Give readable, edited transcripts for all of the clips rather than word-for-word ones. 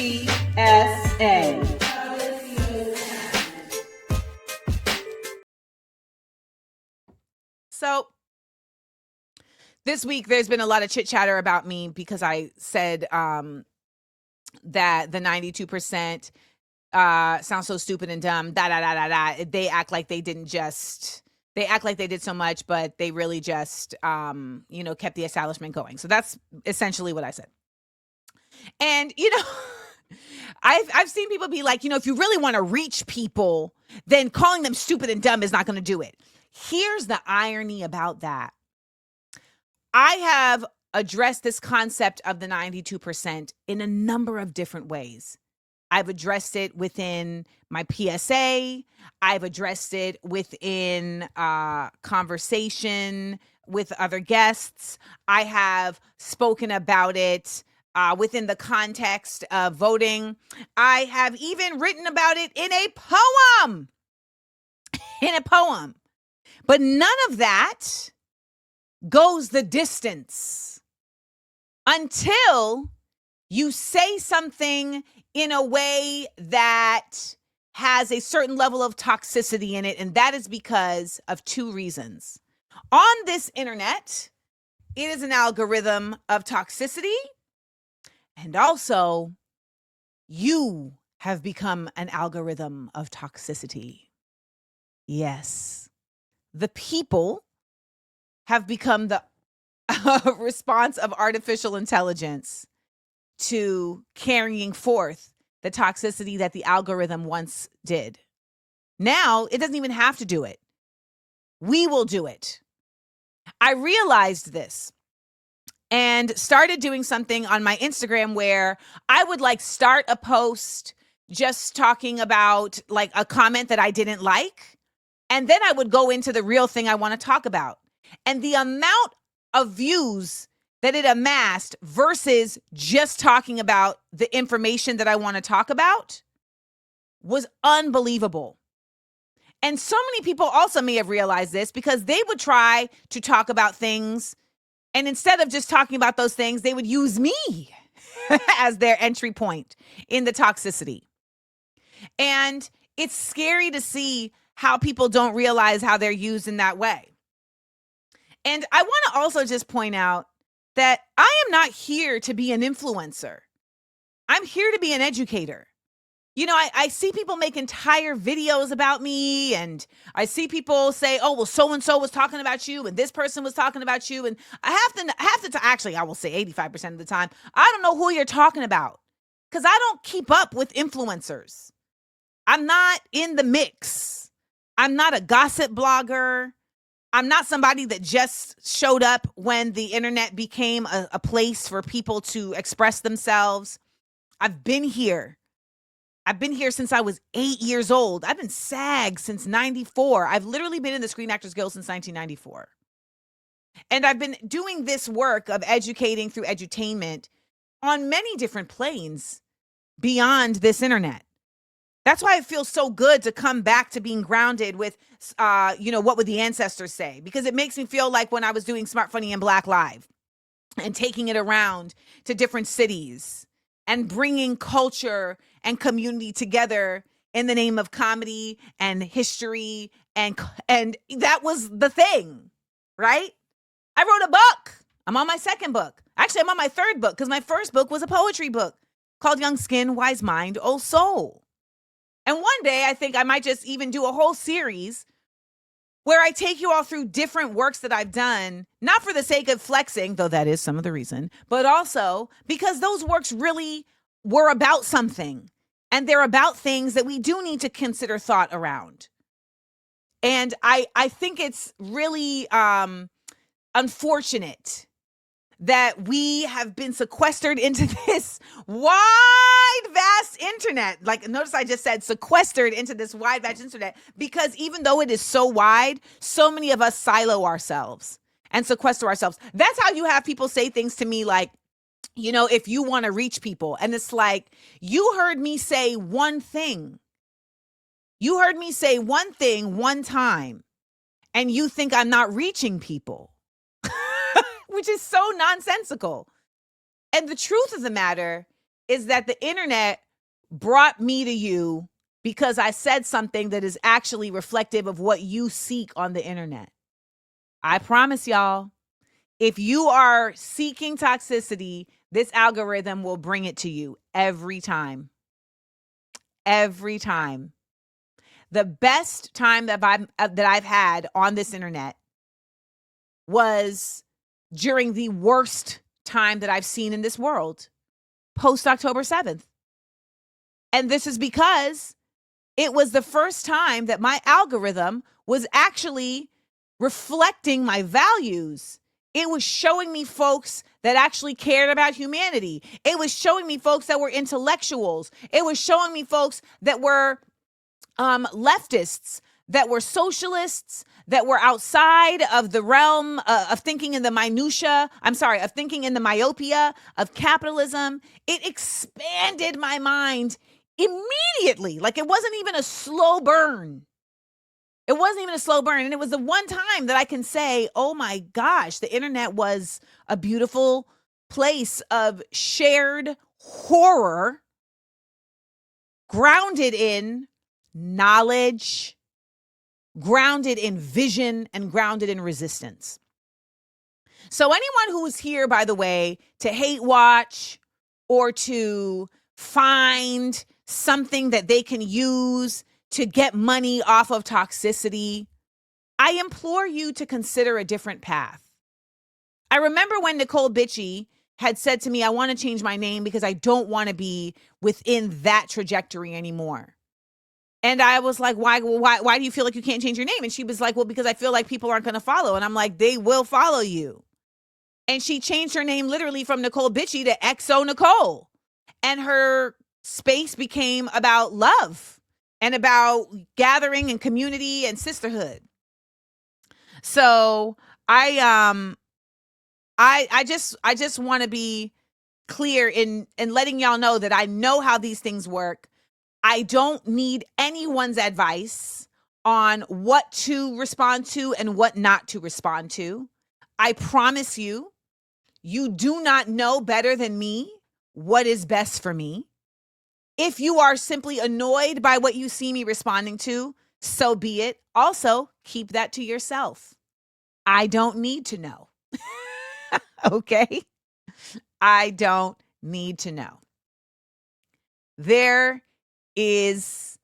PSA. So this week, there's been a lot of chit chatter about me because I said that the 92% sounds so stupid and dumb. They act like they didn't just. They act like they did so much, but they really just, kept the establishment going. So that's essentially what I said. And I've seen people be like, if you really want to reach people, then calling them stupid and dumb is not going to do it. Here's the irony about that. I have addressed this concept of the 92% in a number of different ways. I've addressed it within my PSA. I've addressed it within conversation with other guests. I have spoken about it within the context of voting. I have even written about it in a poem. But none of that goes the distance until you say something in a way that has a certain level of toxicity in it. And that is because of two reasons. On this internet, it is an algorithm of toxicity. And also, you have become an algorithm of toxicity. Yes. The people have become the response of artificial intelligence to carrying forth the toxicity that the algorithm once did. Now, it doesn't even have to do it. We will do it. I realized this and started doing something on my Instagram where I would start a post just talking about a comment that I didn't like. And then I would go into the real thing I want to talk about. And the amount of views that it amassed versus just talking about the information that I want to talk about was unbelievable. And so many people also may have realized this because they would try to talk about things, and instead of just talking about those things, they would use me as their entry point in the toxicity. And it's scary to see how people don't realize how they're used in that way. And I want to also just point out that I am not here to be an influencer. I'm here to be an educator. I see people make entire videos about me, and I see people say, oh, well, so-and-so was talking about you, and this person was talking about you. And I will say 85% of the time, I don't know who you're talking about because I don't keep up with influencers. I'm not in the mix. I'm not a gossip blogger. I'm not somebody that just showed up when the internet became a place for people to express themselves. I've been here. I've been here since I was 8 years old. I've been SAG since 94. I've literally been in the Screen Actors Guild since 1994. And I've been doing this work of educating through edutainment on many different planes beyond this internet. That's why it feels so good to come back to being grounded with, what would the ancestors say? Because it makes me feel like when I was doing Smart, Funny, and Black Live and taking it around to different cities and bringing culture and community together in the name of comedy and history. And that was the thing, right? I wrote a book. I'm on my second book. Actually, I'm on my third book because my first book was a poetry book called Young Skin, Wise Mind, Old Soul. And one day, I think I might just even do a whole series where I take you all through different works that I've done, not for the sake of flexing, though that is some of the reason, but also because those works really were about something. And they're about things that we do need to consider thought around. And I think it's really unfortunate that we have been sequestered into this wide, vast internet. Notice I just said sequestered into this wide, vast internet, because even though it is so wide, so many of us silo ourselves and sequester ourselves. That's how you have people say things to me like, if you want to reach people. And it's like, you heard me say one thing. You heard me say one thing one time, and you think I'm not reaching people. Which is so nonsensical. And the truth of the matter is that the internet brought me to you because I said something that is actually reflective of what you seek on the internet. I promise y'all, if you are seeking toxicity, this algorithm will bring it to you every time. Every time. The best time that I've had on this internet was during the worst time that I've seen in this world, post October 7th. And this is because it was the first time that my algorithm was actually reflecting my values. It was showing me folks that actually cared about humanity. It was showing me folks that were intellectuals. It was showing me folks that were leftists, that were socialists, that were outside of the realm of thinking in the of thinking in the myopia of capitalism. It expanded my mind immediately. Like it wasn't even a slow burn. It wasn't even a slow burn. And it was the one time that I can say, oh my gosh, the internet was a beautiful place of shared horror, grounded in knowledge, grounded in vision, and grounded in resistance. So anyone who's here, by the way, to hate watch or to find something that they can use to get money off of toxicity, I implore you to consider a different path. I remember when Nicole Bitchie had said to me, I want to change my name because I don't want to be within that trajectory anymore. And I was like, why do you feel like you can't change your name? And she was like, well, because I feel like people aren't going to follow. And I'm like, they will follow you. And she changed her name literally from Nicole Bitchie to XO Nicole. And her space became about love and about gathering and community and sisterhood. So I just want to be clear in letting y'all know that I know how these things work. I don't need anyone's advice on what to respond to and what not to respond to. I promise you, you do not know better than me what is best for me. If you are simply annoyed by what you see me responding to, so be it. Also, keep that to yourself. I don't need to know. Okay? I don't need to know. There is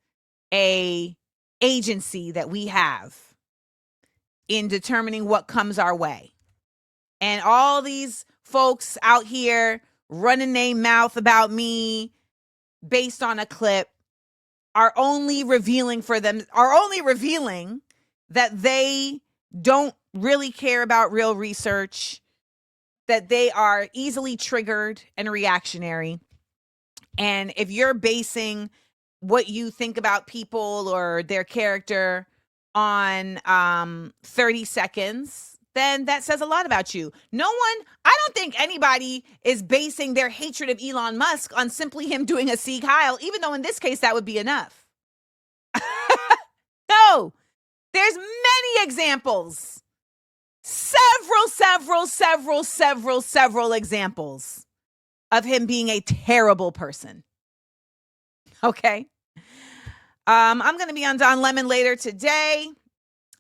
a agency that we have in determining what comes our way. And all these folks out here running their mouth about me based on a clip are only revealing that they don't really care about real research, that they are easily triggered and reactionary. And if you're basing what you think about people or their character on 30 seconds, then that says a lot about you. I don't think anybody is basing their hatred of Elon Musk on simply him doing a Sieg Heil, even though in this case that would be enough. No, there's many examples. Several examples of him being a terrible person. Okay. I'm going to be on Don Lemon later today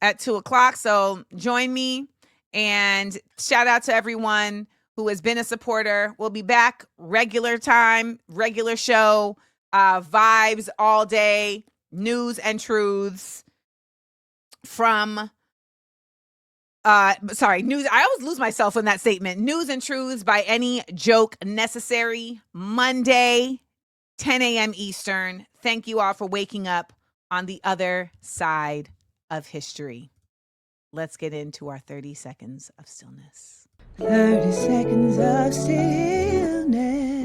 at 2:00. So join me, and shout out to everyone who has been a supporter. We'll be back regular time, regular show, vibes all day, news and truths from news. I always lose myself in that statement. News and truths by any joke necessary. Monday, 10 a.m. Eastern. Thank you all for waking up on the other side of history. Let's get into our 30 seconds of stillness. 30 seconds of stillness.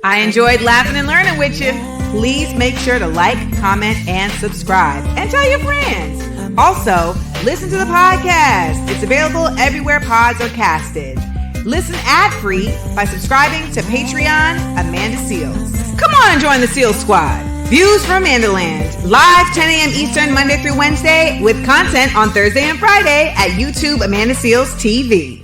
I enjoyed laughing and learning with you. Please make sure to like, comment, and subscribe. And tell your friends. Also, listen to the podcast. It's available everywhere pods are casted. Listen ad-free by subscribing to Patreon Amanda Seales. Come on and join the Seales Squad. Views from AmandaLand, live 10 a.m. Eastern, Monday through Wednesday, with content on Thursday and Friday at YouTube Amanda Seales TV.